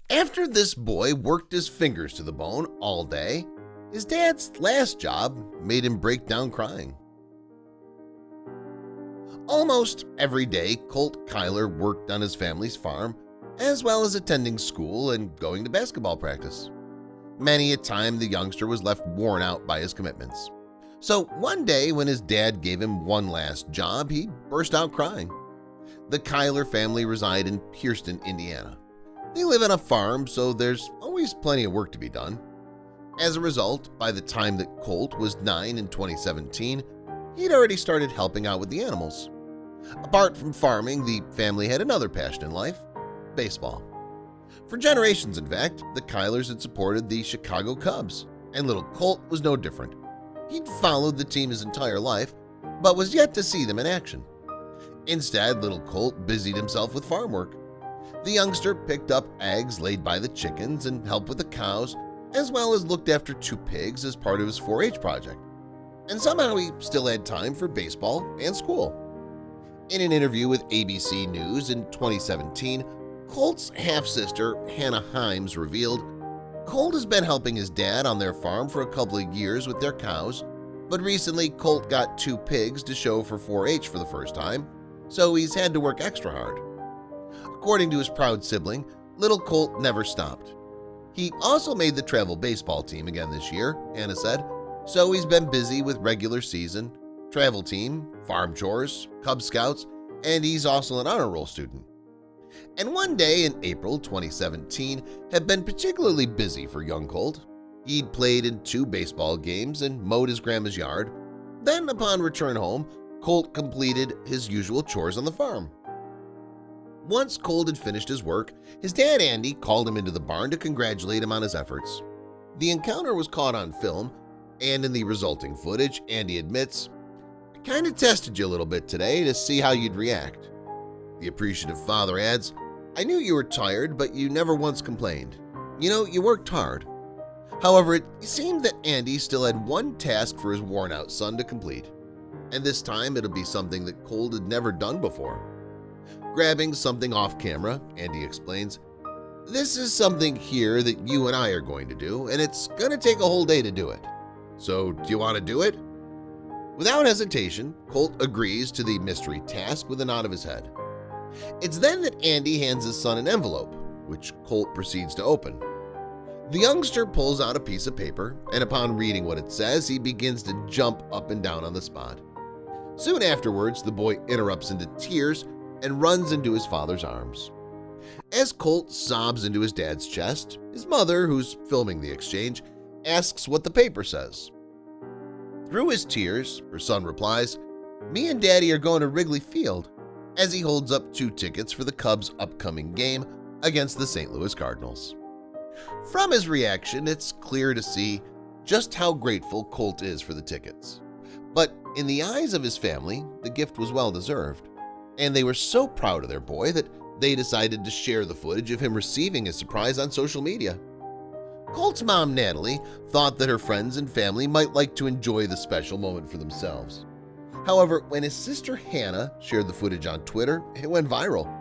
After this boy worked his fingers to the bone all day, his dad's last job made him break down crying. Almost every day, Kolt Kyler worked on his family's farm, as well as attending school and going to basketball practice. Many a time the youngster was left worn out by his commitments. So one day when his dad gave him one last job, he burst out crying. The Kyler family reside in Pierceton, Indiana. They live on a farm, so there's always plenty of work to be done. As a result, by the time that Kolt was 9 in 2017, he'd already started helping out with the animals. Apart from farming, the family had another passion in life: baseball. For generations, in fact, the Kylers had supported the Chicago Cubs, and little Kolt was no different. He'd followed the team his entire life, but was yet to see them in action. Instead, little Kolt busied himself with farm work. The youngster picked up eggs laid by the chickens and helped with the cows, as well as looked after 2 pigs as part of his 4-H project. And somehow he still had time for baseball and school. In an interview with ABC News in 2017, Kolt's half-sister, Hannah Himes, revealed, Kolt has been helping his dad on their farm for a couple of years with their cows, but recently Kolt got 2 pigs to show for 4-H for the first time, so he's had to work extra hard. According to his proud sibling, little Kolt never stopped. He also made the travel baseball team again this year, Hannah said, so he's been busy with regular season, travel team, farm chores, Cub Scouts, and he's also an honor roll student. And one day in April 2017 had been particularly busy for young Kolt. He'd played in 2 baseball games and mowed his grandma's yard. Then, upon return home, Kolt completed his usual chores on the farm. Once Kolt had finished his work, his dad Andy called him into the barn to congratulate him on his efforts. The encounter was caught on film, and in the resulting footage, Andy admits, "I kind of tested you a little bit today to see how you'd react." The appreciative father adds, "I knew you were tired, but you never once complained. You know, you worked hard." However, it seemed that Andy still had one task for his worn-out son to complete, and this time it'll be something that Kolt had never done before. Grabbing something off camera, Andy explains, "This is something here that you and I are going to do, and it's going to take a whole day to do it. So, do you want to do it?" Without hesitation, Kolt agrees to the mystery task with a nod of his head. It's then that Andy hands his son an envelope, which Kolt proceeds to open. The youngster pulls out a piece of paper, and upon reading what it says, he begins to jump up and down on the spot. Soon afterwards, the boy erupts into tears and runs into his father's arms. As Kolt sobs into his dad's chest, his mother, who's filming the exchange, asks what the paper says. Through his tears, her son replies, "Me and Daddy are going to Wrigley Field," as he holds up 2 tickets for the Cubs' upcoming game against the St. Louis Cardinals. From his reaction, it's clear to see just how grateful Kolt is for the tickets. But in the eyes of his family, the gift was well-deserved, and they were so proud of their boy that they decided to share the footage of him receiving his surprise on social media. Kolt's mom, Natalie, thought that her friends and family might like to enjoy the special moment for themselves. However, when his sister Hannah shared the footage on Twitter, it went viral.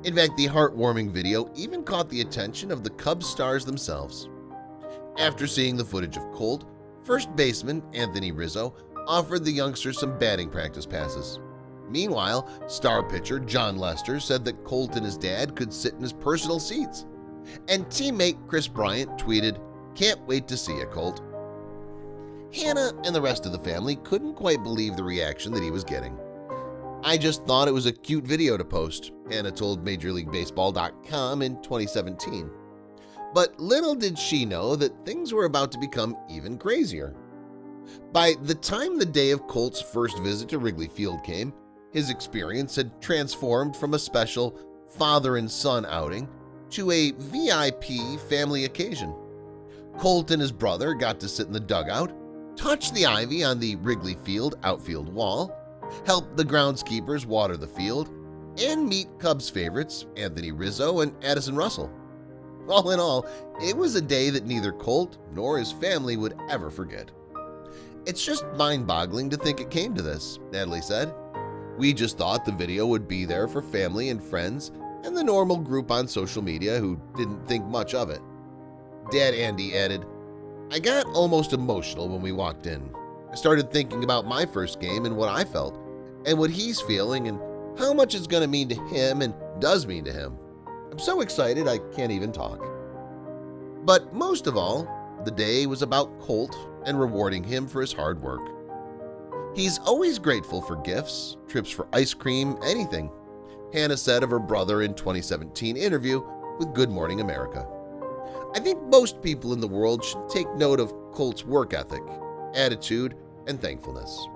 In fact, the heartwarming video even caught the attention of the Cubs stars themselves. After seeing the footage of Kolt, first baseman Anthony Rizzo offered the youngster some batting practice passes. Meanwhile, star pitcher John Lester said that Kolt and his dad could sit in his personal seats. And teammate Chris Bryant tweeted, "Can't wait to see you, Kolt." Hannah and the rest of the family couldn't quite believe the reaction that he was getting. "I just thought it was a cute video to post," Hannah told MajorLeagueBaseball.com in 2017. But little did she know that things were about to become even crazier. By the time the day of Kolt's first visit to Wrigley Field came, his experience had transformed from a special father and son outing to a VIP family occasion. Kolt and his brother got to sit in the dugout, touch the ivy on the Wrigley Field outfield wall, help the groundskeepers water the field, and meet Cubs favorites Anthony Rizzo and Addison Russell. All in all, it was a day that neither Kolt nor his family would ever forget. "It's just mind-boggling to think it came to this," Natalie said. "We just thought the video would be there for family and friends, and the normal group on social media who didn't think much of it. Dad Andy added, "I got almost emotional when we walked in. I started thinking about my first game and what I felt, and what he's feeling and how much it's going to mean to him and does mean to him. I'm so excited I can't even talk." But most of all, the day was about Kolt and rewarding him for his hard work. He's always grateful for gifts, trips for ice cream, anything, Hannah said of her brother in 2017 interview with Good Morning America. "I think most people in the world should take note of Kolt's work ethic, attitude, and thankfulness."